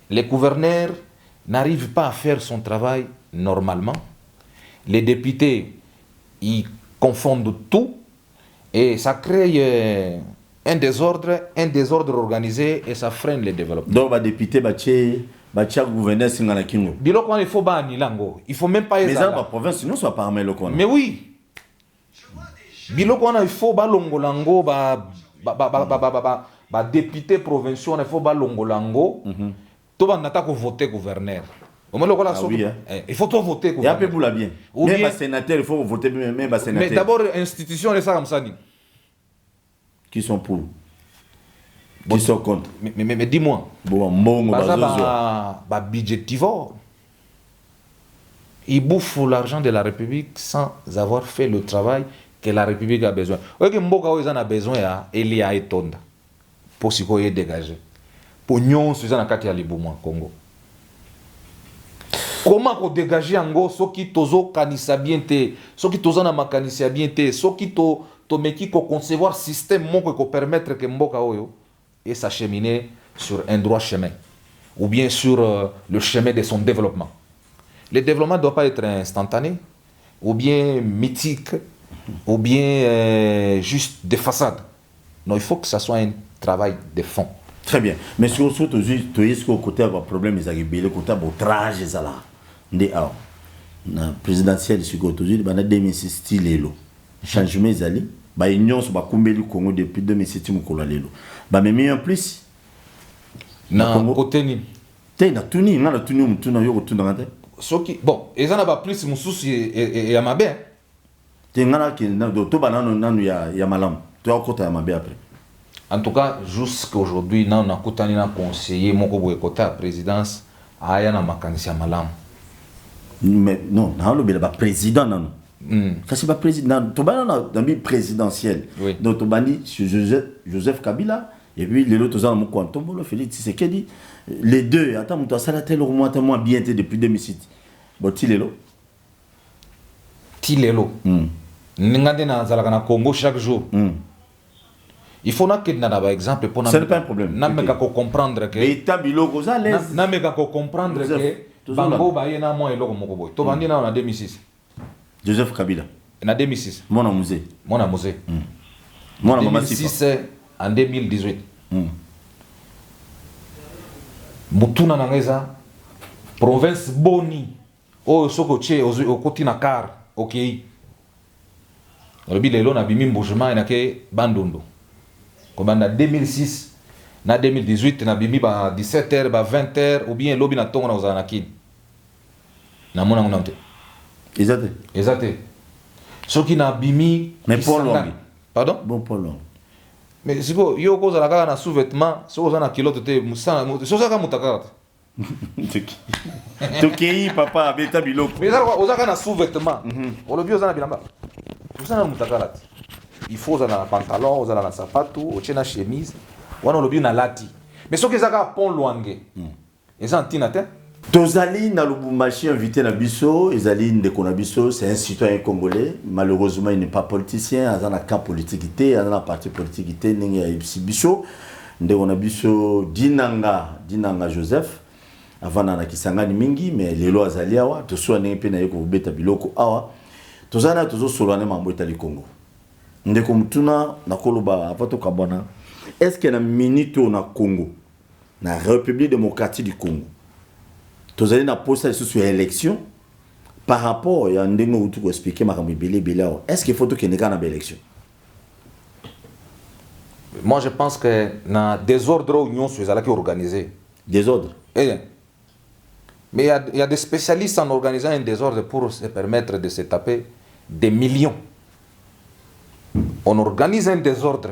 Les gouverneurs n'arrivent pas à faire son travail normalement. Les députés, ils confondent tout et ça crée un désordre organisé et ça freine le développement. Donc, les députés, les gouverneurs, il faut pas nilango. Il faut même pas. Mais ça, la province, sinon, ça pas mal. Mais oui. Il faut pas longolango, député provinciaux, il faut pas longolango. Tout le monde a voté gouverneur. Il faut tout voter. Il y a un peu pour la bien. Même les sénateurs, il faut voter même les sénateurs. Mais d'abord, institutions, les comme ça. Qui sont pour? Qui sont contre? Mais dis-moi. Budgétivore. Ils bouffent l'argent de la République sans avoir fait le travail que la République a besoin. Ok, Mboka a besoin il y a étonda pour ce qu'il dégager. Pour nous, c'est un cas de Libouma, Congo. Comment on dégage en ce qui tozo kanisa bien te, ce qui tozo na makanisa bien te, ce qui to meki ko concevoir système moko ko permettre que Mboka oyo et s'acheminer sur un droit chemin ou bien sur le chemin de son développement. Le développement ne doit pas être instantané ou bien mythique ou bien juste des façades. Non, il faut que ça soit un travail de fond. Très bien. Mais surtout, tu es côté de problème, ils arrivent le côté de outrage, ça là. Le présidentiel, c'est que tu dis, 2006 style. changement ezali ba union so ba kumbeli Congo depuis 2007 mukolo lelo ba memi en plus na côté ni te na tuni ngala tuni mutuna yo kutunda ngate soki bon ezana ba plus mususu ya mabe te ngala ki na do to banano nanu ya malam to akota ya mabe après. En tout cas, jusqu'à aujourd'hui, nous avons un conseiller, mon côté à la présidence, à y makanisi ya malam. Mais non, non, le président non. Ça c'est pas président. Tu vas dans le présidentiel. Oui. Donc tu vas dire Joseph Kabila et puis les autres gens mon compte. Tombolo Félix Tshisekedi les deux. Attends, toi ça la telle au moins bien été depuis 2007. Bon Tilelo. Tilelo. N'ingande na zalaka na Congo chaque jour. Il faut que nous ayons un exemple pour nous. Ce n'est pas un problème. Nous devons comprendre que. Nous devons comprendre que. Bango Bayena moi et Loko Mokoboy. Tu vas dire en 2006. Joseph Kabila. En 2006. Mon amusé. Mon amusé. Mon en 2006 en 2018. Mutuna Nangeza. Province Boni. Oh, Sokoche, au côté Nakar. Ok. Le bilelo na bimi mbujuma na ke Bandundu. Comme en 2006, en 2018, na bimi ba 17h, ba 20h, ou bien lobby na tonga na uzanakin. Na mona ngonante. Exacte. Ce qui na bimi. Mais Paul Longi. Pardon? Bon Paul Longi. Mais si vous, yo cause la kaka na sous-vêtements, so za na kilote te musana, so za ka mutakara. Tokei papa beta biloko. Mais ça ozaka na sous-vêtements. On le bio za na bilamba. Tout ça na mutakara. Il faut un pantalon, un sapato, une chemise, on le na lati. Mais ce que ça a pont loingue. Et ça antinate. Tozali na Lubumbashi invité na biso, Ezali Ndeko biso, c'est un citoyen congolais. Malheureusement, il n'est pas politicien, il a un camp politique, il a un parti politique, il a un biso. Ndeko biso Dinanga Joseph. Avant na kisangani mingi, mais lelo azali awa, to so na pe na yeko beta biloko awa. Tozana tozo solana mambo etali Congo. Ndeko mutuna na koloba apato kabona. Est-ce qu'il y a une minute na Congo, na République démocratique du Congo? Tozali na posta sur élection par rapport à ndenge où tu expliquer makambo belé. Est-ce qu'il faut que n'y ait pas d'élection? Moi je pense que na désordre union sur les qui organisé. Désordre. Mais il y a des spécialistes en organisant un désordre pour se permettre de se taper des millions. On organise un désordre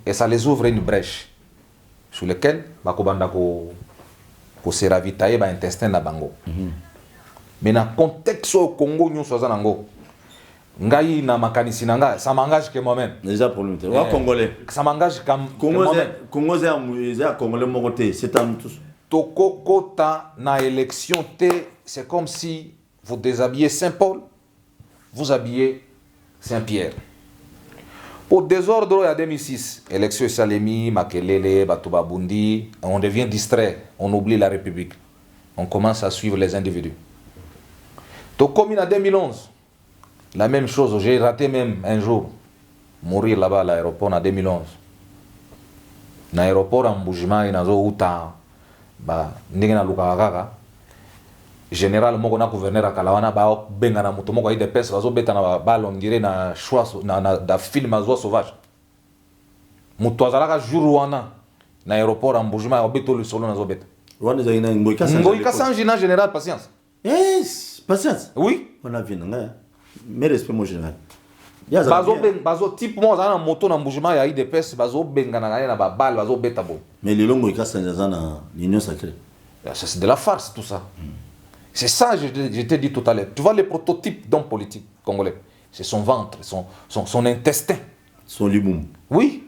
et ça les ouvre une brèche sur laquelle bakobanda ko se ravitailler ba intestin na bango. Mais dans le contexte au Congo nous sommes nango. Ngai na makanisi nanga ça m'engage que moi-même. Déjà problème. Wa congolais. Ça m'engage comme moi-même. Congo c'est congolais mon côté, c'est à nous tous. Toko kota na élection T, c'est comme si vous déshabillez Saint-Paul, vous habillez Saint-Pierre. Pour désordre, il y a 2006, élection Salemi, Makelele, Batubabundi, on devient distrait, on oublie la République. On commence à suivre les individus. Donc comme en 2011, la même chose, j'ai raté même un jour, mourir là-bas à l'aéroport en 2011. L'aéroport en Boujima, il y a un ba ndenge na lukaka général moko na gouverneur akalawana ba benga na muto moko ide pesa bazo beta na ba on dirait na choix na da film azwa sauvage muto azalaka jour wana na aéroport en Mbujima obeto le solo na zo beta wana zaina ngoy kasanji na général patience patience oui on a vu nga mais respect mon général bazo type mo za na moto na Mbujima ya ide pesa bazo benga na ba balle bazo beta bo. Mais les longs dans l'union sacrée. C'est de la farce tout ça. C'est ça je t'ai dit tout à l'heure. Tu vois les prototypes d'hommes politiques congolais. C'est son ventre, son intestin. Son liboum. Oui.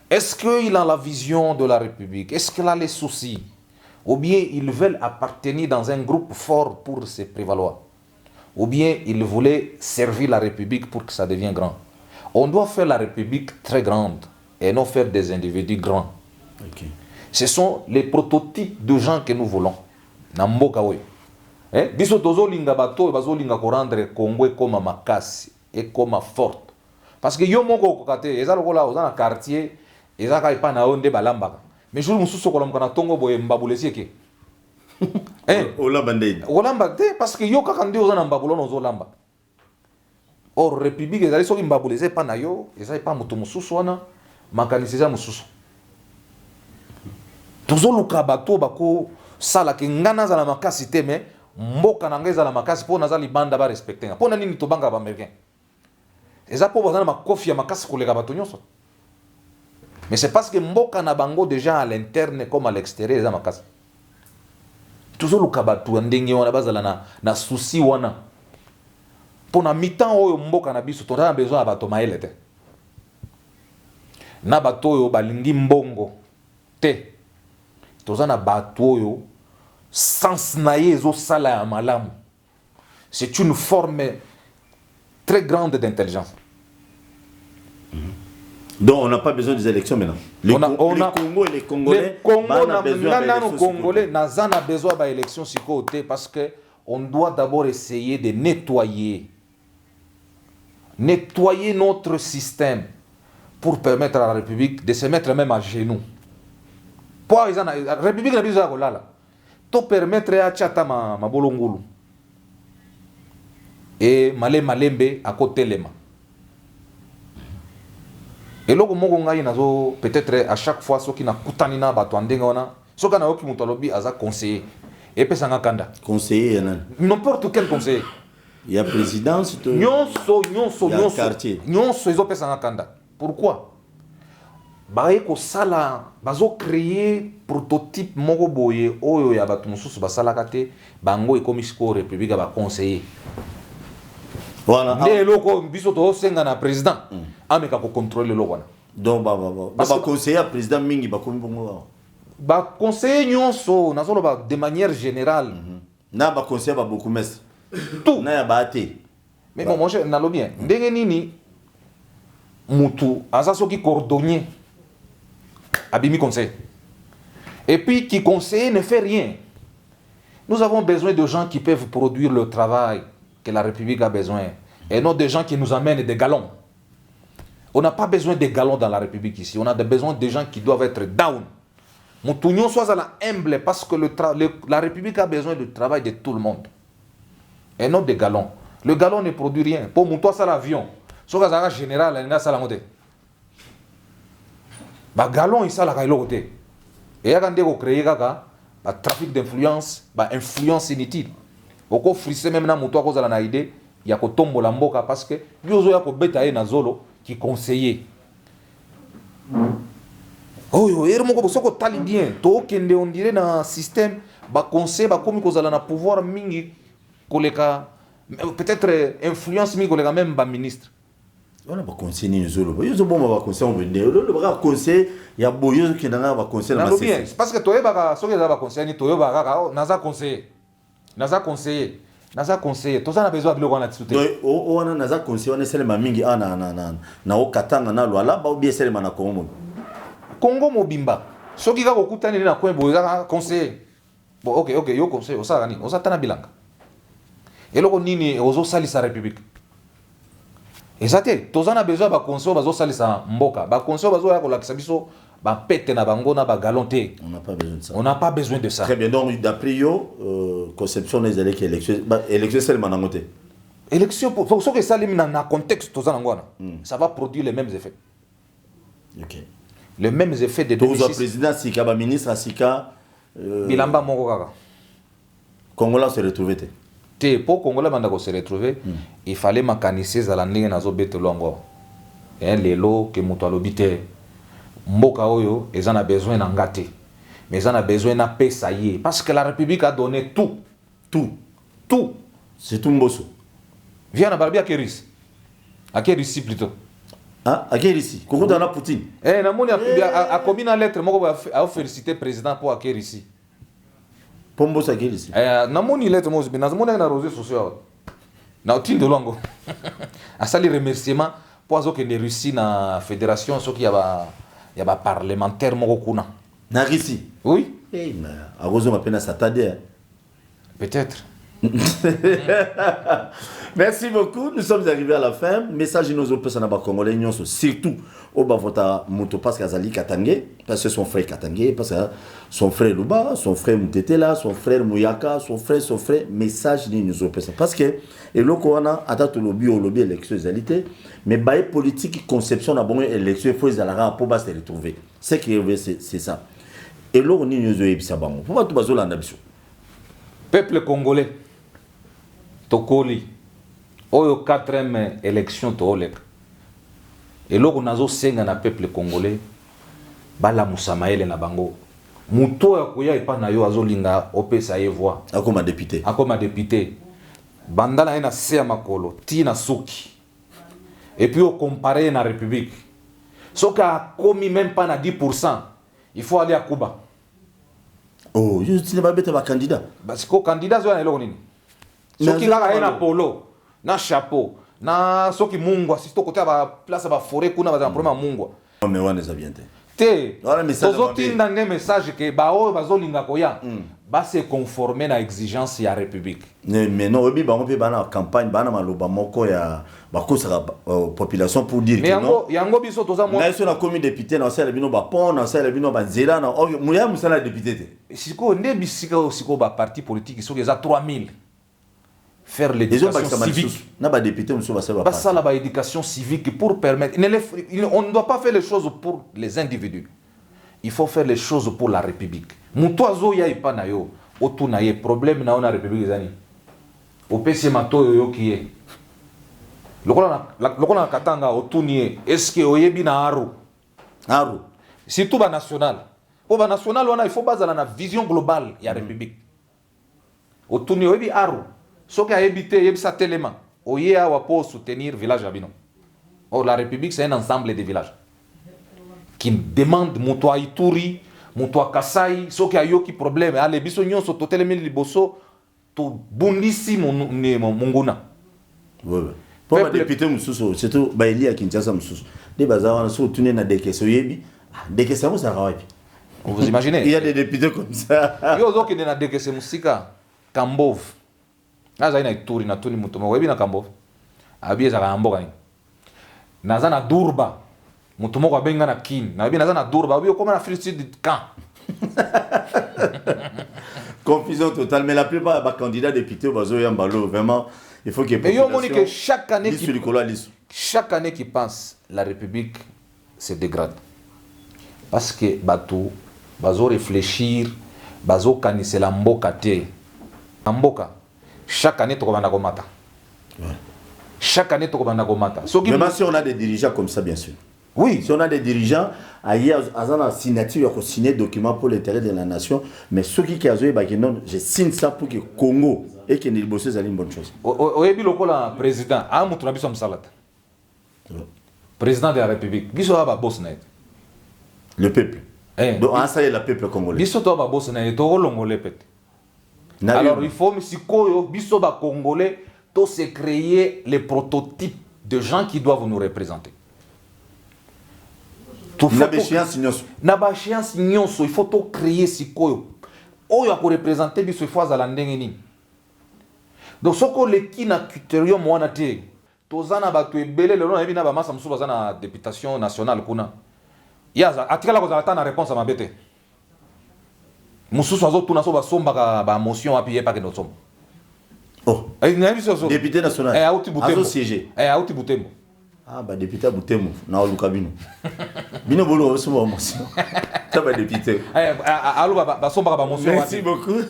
Est-ce qu'il a la vision de la République? Est-ce qu'il a les soucis? Ou bien ils veulent appartenir dans un groupe fort pour se prévaloir? Ou bien ils voulaient servir la République pour que ça devienne grand? On doit faire la République très grande et non faire des individus grands. Okay. Ce sont les prototypes de gens que nous voulons. Namboka we. Biso tozo linga bato bazo linga ko rendre Congo comme makasi et comme forte. Parce que yo moko kokate ezalo kola ozana quartier ezaka ipa na onde balambaka. Mais jour mususu kola mkana tongo boye mbabulesi ke. Olamba ndeni. Olamba te parce que yo kaka ndi ozana mbabulo no zolamba. or république ezali soki mbabula eza epa na yo eza epa moto mosusu wana makanisi eza mosusu tozoluka bato bakosalaka ngai nazala makasi te me mboka na ngai ezala makasi mpo naza libanda barespecte nga mpo na nini tobangaka baaméricain eza mpo baza na makofi ya makasi koleka bato nyonso mais c'est parce que mboka na bango déjà à l'interne comme à l'extérieur eza makasi tozoluka bato ya ndenge wana bazala na souci wana mpo na mitan oyo mboka na biso toza na besoin ya bato mayele te na bato oyo balingi mbongo te toza na bato oyo sens na ye ezosala ya malamu c'est une forme très grande d'intelligence. Donc on n'a pas besoin des élections maintenant. Les Congo et les Congolais. Les Congolais n'a besoin d'élections sur côté parce que on doit d'abord essayer de nettoyer notre système pour permettre à la République de se mettre même à genoux. Pour la République n'a besoin de là. To permettre à Tchata ma bolongulu et malembe à côté lema. Et là, peut-être à chaque fois, ceux qui n'ont pas de temps, ceux qui n'ont pas de temps, conseiller. Et puis, ça n'a pas de conseiller. N'importe quel conseiller. Il y a présidence. Il y a quartier. Pourquoi? Baeko sala bazo créer prototype moko boye oyo ya batu mususu basala kate bango ekomisiko république ba conseiller. Voilà. Mais loko biso to senga na président ameka ko contrôler loko wana. Donc ba conseiller président mingi ba komi bongo. Ba conseiller nyonso nazolo ba de manière générale. Na ba conseiller ba beaucoup mes. Tout. Na ya ba té. Mais bon moi na lo bien. Ndenge nini mutu azaso ki cordonnier Abimi conseil. Et puis qui conseille ne fait rien. Nous avons besoin de gens qui peuvent produire le travail que la République a besoin. Et non des gens qui nous amènent des galons. On n'a pas besoin de galons dans la République ici. On a besoin de gens qui doivent être down. Moutouignon soit à la humble parce que la République a besoin du travail de tout le monde. Et non des galons. Le galon ne produit rien. Pour Moutoua, c'est l'avion. Soit à la générale, il y a ça la montée. Ba galon isa la kailo côté et ya kande ko créer kaka ba trafic d'influence ba influence inutile oko frisser même na moto akozala na idée ya ko tombola mboka parce que yozo ya ko beta ye na zolo qui conseiller oyo ero moko soko tali bien to kende on dirait na système ba conseil ba komi kozala na pouvoir mingi koleka peut-être influence mingi koleka même ba ministre. On a pas conseillé ni zolo. Yo zo bon ba conseiller on vende. Le bras conseil ya boyo qui na ba conseil na bien parce que toye ba soki za ba conseiller ni toye ba kaka naza conseiller. To ça na besoin de l'on a discuté. Donc on a naza conseiller on est seulement mingi na o katanga na lwala ba bien seulement na Congo mobimba. Soki ka kokutani na coin boyo za conseiller. Bon OK yo conseiller o ça ni o ça tana bilanga. Et loko nini ozo salisa république. Exactement. Tous on a besoin de conseils, bazo salisa mboka. Ba conseils bazo ya kolakisa biso ba pete na bango na ba galonté. On n'a pas besoin de ça. On n'a pas besoin de ça. Très bien. Donc d'après yo conception des élections élection seulement dans côté. Élection pour ce que ça limite dans contexte tous on ngwana. Ça va produire les mêmes effets. OK. Les mêmes effets de 2006. Pour président Sika ba ministre Sika bilamba moko kaka. Congolais se retrouver té. Pour Congolais banda ko se retrouver, il fallait mécaniser za la ndenge nazo betelo ngo. Lelo ke muto alobite mboka oyo ezana besoin na ngate. Mais ezana besoin na pesa yé parce que la République a donné tout. C'est tout mbosso. Viens na Barbia Keris. À Keris plutôt. Ah, à Keris. Kongo dans la Poutine. Na moni a commis na lettre moko a féliciter président pour Keris. Pombo sa Keris. Na moni lettre moko na moni na réseaux sociaux. Na outil de longo. A sali remerciement pour azo que de Russie na fédération so qui y a ba parlementaire moko kuna. Na Russie. Oui. Eh mais arozo mapena satade. Peut-être. Merci beaucoup. Nous sommes arrivés à la fin. Message nos autres personnes congolais, surtout au Bavota Moto parce qu'Azali Katangé, parce que son frère Katangé, parce que son frère Luba, son frère Moutetela, son frère Mouyaka, son frère, message nos autres personnes. Parce que, et le Corona, à date au lobby élection égalité, mais bail politique, conception d'un bon élection, il faut les aller pour se retrouver. C'est ça. Et là, on est nous autres, pourquoi tout bazo l'ambition? Peuple congolais, Tokoli. Oyo 4e élection toolek. Et là on a senga na peuple congolais bala musamaele na bango. Muto ya kuya epa na yo azolinga opesa ye voix. Akoma député. Akoma député. Bandana ina sea makolo, tina suki. Et puis on compare na République. Soka a commis même pas na 10%. Il faut aller à Cuba. Oh, je ne pas bête ba candidat. Parce que candidat zo na eloko nini. Soki kaka ina polo. Na chapeau na soki mungwa si to côté ba place ba forêt kuna ba problème mungwa mais on les a bien te tozotinda nde message que ba o bazolinga koya ba se conformer na exigence ya république mais non obi bango pe bana campagne bana maloba moko ya ba kosa population pour dire mais que non yango biso toza mo na so na commis député na sala bino ba pont na sala bino ba nzela na muya musala député te siko nde bisika siko ba parti politique soki za 3000 faire l'éducation civique. Ça, la éducation civique pour permettre. On ne doit pas faire les choses pour les individus. Il faut faire les choses pour la République. Moutoazo ya ipa na yo, otu na ye problème na ona République zani. Au PC mato yo qui est. Lokola na katanga otu ni est-ce que oyebi na aru? Aru. Surtout ba national. Pour ba national on a il faut baser la vision globale ya République. Otu ni oyebi aru. Ce qui a évité, c'est tellement. Oye a pour soutenir le village Abino. Or, la République, c'est un ensemble de villages qui demandent Moutoua Ituri, Moutoua Kassai, ce qui a eu qui problème. Allez, bisognon, so totel mille liboso, to bundisi monguna. Oui. Pour les députés, surtout Baili à Kinshasa, les bazars sont tournés dans des questions. Des questions, ça va. Vous imaginez? Il y a des députés comme ça. Il y a des gens qui sont musika, Kambov. Naza ina Ituri na tuni muto webi na Kambo abi za kamboka ni naza na Durba muto moko abenga na kin na webi naza na Durba abi okoma na Free Sud camp confusion totale mais la plupart des candidats députés bazo yambalo vraiment il faut qu'il y ait mais on dit que chaque année qui passe la République se dégrade parce que bazo réfléchir bazo kanise la mboka te mboka. Chaque année, tu vas komata. Chaque année, tu vas komata. Même si on a des dirigeants comme ça, bien sûr. Oui. Si on a des dirigeants, il y a une signature, il y a signé document pour l'intérêt de la nation. Mais ceux qui ont dit, non, je signe ça pour que le Congo et que les bossés aient une bonne chose. Oyebi lokola président, amutu na biso msalata. Président de la République, biso aba boss na. Le peuple. Donc, ça y est, le peuple congolais. Biso to aba boss na, to longolais pete. Alors il faut biso ba congolais to se créer les prototypes de gens qui doivent nous représenter. Na ba chance nyonso il faut to créer sikoyo. Oyo ko représenter biso il faut za la ndenge ni. Donc soko le kina criterium wana te. Tozana ba to ebele le na bina ba masa musu bazana députation nationale kuna. Yaza atikala ko za na réponse à ma bête. Mususu azo tuna so ba somba ba motion api ye pa ke no somba. Oh. Député national. Auti Butembo. Azo siéger. Auti Butembo. Ah bah député à Butembo na oluka bino. Bino bolo so ba motion. Ça va député. Allo ba somba ba motion. Merci beaucoup.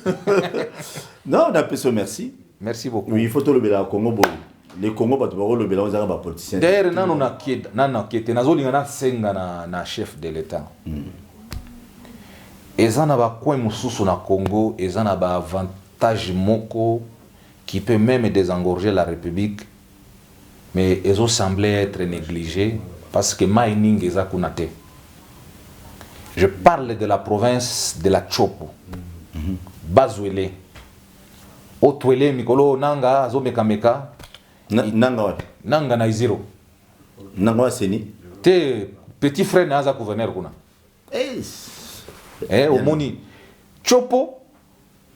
Non, on a fait ça merci. Merci beaucoup. Oui, il faut to le bela Congo bo. Les Congo ba to ba le bela on ba politiciens. D'ailleurs nanu na kiete nazolinga na senga na chef de l'état. Ezana ba coin mususu na Congo, ezana ba avantage moko qui peut même désengorger la République, mais ils ont semblé être négligés parce que mining eza kunate. Je parle de la province de la Chopo, Bazwele, Otwele Mikolo Nanga Azomekameka, Nanga na Iziro, Nanga Seni, te petit frère naza gouverneur kuna. Omoni Chopo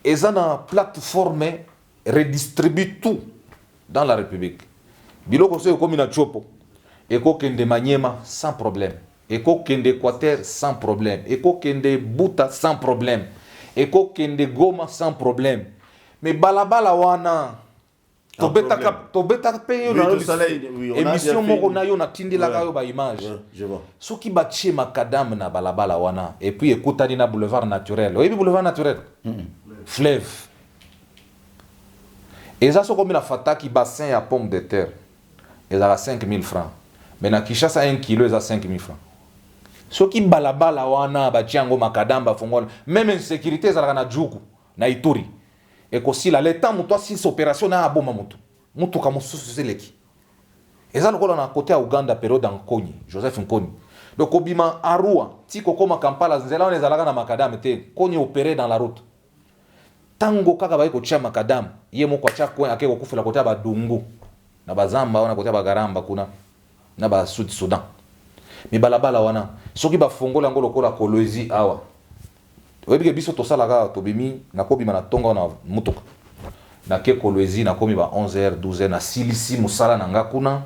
eza na plateforme redistribue tout dans la République. Biloko so comme na chopo. Eko kende Maniema sans problème. Eko kende Équateur sans problème. Eko kende Buta sans problème. Eko kende Goma sans problème. Mais balabala wana tobeta pe yo émission moko na yo na tindila ka yo ba image. Je vois. Soki batie makadam na balabala wana et puis ekutani na boulevard naturel. Oui, boulevard naturel. Fleuve. Et ça so comme la fataki bassin à pomme de terre. Ils ont 5 000 francs. Mais na Kinshasa 1 kilo ils ont 5 000 francs. Soki balabala wana batie yango makadam ba fongola même insécurité za na Djuku na Ituri. Et aussi là l'état muto si opération na aboma mutu kama suseleki. Eza lokola na côté ya Uganda période Nkonyi, Joseph Nkonyi. Donc obima Arua, tiko koma Kampala nzela on ezalaka na makadam te, Nkonyi opéré dans la route. Tango kaka ba ko tia makadam, ye moko acha ko akeko kufela côté ya Badungu. Na bazamba wana côté ya Bagaramba kuna na ba Sud Sudan. Mi balabala wana, soki ba fongola ngolo kola Kolwezi awa. Oyebi ke biso tosalaka tobimi na kobima na tonga na mutuka na ke Kolwezi na komi ba 11h 12h na silisi musala na ngakuna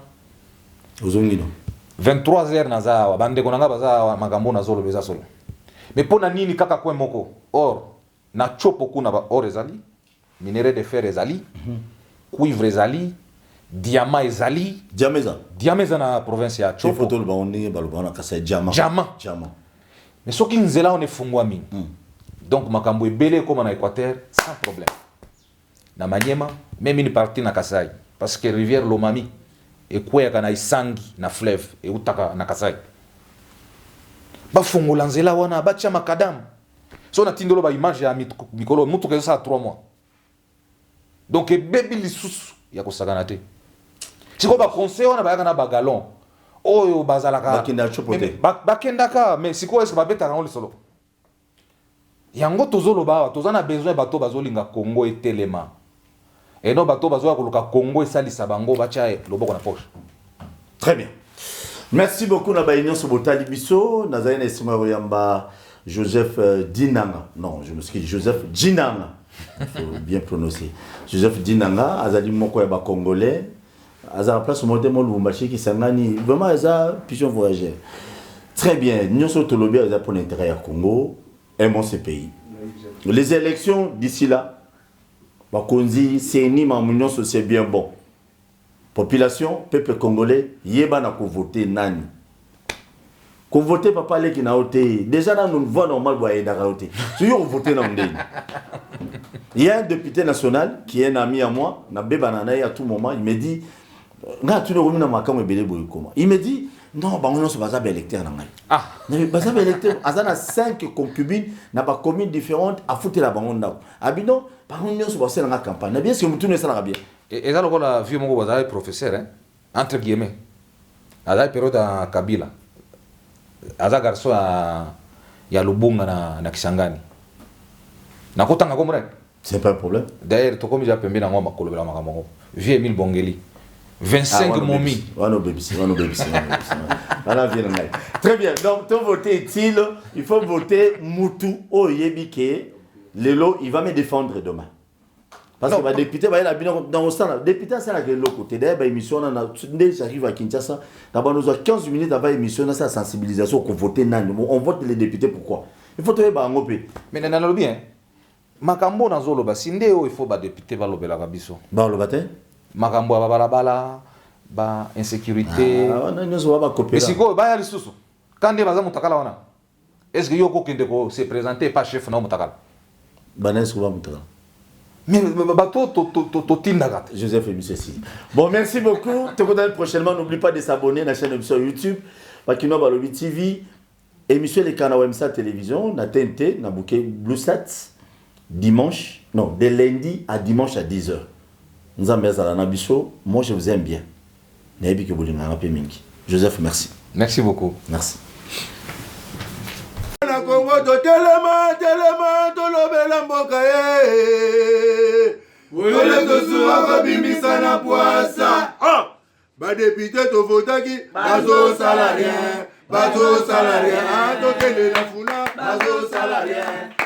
Ozongino 23h na zawa bande konanga baza makambo na zolo beza solo mais pona nini kaka kwe moko or na chopo kuna ba or ezali minerai de fer ezali cuivre ezali diamant ezali diameza na province ya chopo photo ba onde ba lobana kasa diamant mais soki nzela on efungwa mingi donc makambo ebele comme na Équateur sans problème na Maniema même une partie na Kasai parce que rivière Lomami et quoi kana isangi na fleuve et utaka na Kasai ba fungola nzela wana bacha makadam so na tindolo ba image ya mikolo mutu ke ça 3 mois donc bébé lisusu ya kosagana te siko ba conseil wana ba kana ba galon oyo bazalaka bakendaka mais siko est-ce que babeta ngolo solo yango tozolo ba tozana besoin bato bazolinga Congo etelema et non bato bazoya koluka Congo esalisa bango bacha loboko na poche. Très bien. Merci beaucoup na baïnion sur botali biso nazali na esima yamba Joseph Dinanga. Non, je me suis dit Joseph Dinanga. Il faut bien prononcer. Joseph Dinanga azali moko ya ba congolais. Azali place monter mo Lubumbashi qui sangani vraiment eza pigeon voyageur. Très bien. Nous sommes tolobi eza pour l'intérêt du Congo. Aimons ce pays. Les élections d'ici là, Bakonzi, CNI, Mamounion, c'est bien bon. Population, peuple congolais, yeba na ko voter nani. Ko voter papa le qui na voté. Déjà dans une voie normale boye na voter. Tu yo voter na ndeni. Il y a un député national qui est un ami à moi, na bebanana à tout moment, il me dit nga tu ne remina makamo ebele boye comment. Il me dit non, bah on se base à électeur na ngai. Ah, mais base à électeur, azana 5 concubines na ba communes différentes à foutre la bango ndao. Abino, bah on se base na campagne. Na bien si mutu ne sala bien. Et ça le la vieux moko bazali professeur hein, entre guillemets. Azali période à Kabila. Aza garçon ya Lubunga na Kisangani. Na kotanga komre. C'est pas un problème. D'ailleurs, to comme j'ai pembe na ngoma kolobela makamoko. Vieux Emile Bongeli. 25 momi. Très bien. Donc, ton voter est-il? Il faut voter Moutou Oyebike. Lelo, il va me défendre demain. Parce que le député va aller dans le stand. Le député, c'est là que l'autre côté. D'ailleurs, l'émission, j'arrive à Kinshasa. D'abord, nous avons 15 minutes avant l'émission, c'est la sensibilisation qu'on vote. On vote les députés, pourquoi? Il faut trouver un mot. Mais nous avons bien. Makambo na zolo ba sindeo il faut ba député ba lobela ka biso. Ba lobate? Makambo ba balabala ba insécurité. Ah non nous va ba copier. Mais siko ba ya lisusu. Kande baza mutakala wana. Est-ce que yoko kende ko se présenter pas chef na mutakala? Banes ko ba mutakala. Mais ba to tindaga. Joseph et Monsieur Sili. Bon merci beaucoup. Te revois prochainement, n'oublie pas de s'abonner à la chaîne émission YouTube Bakino Balobi TV. Émission les canaux MSA télévision na TNT na bouquet BlueSat. Dimanche, non, de lundi à dimanche à 10h. Nous avons moi je vous aime bien. Joseph, merci. Merci beaucoup. Merci. Député to votaki bazo salarien bazo salarien to kele la funa bazo salarien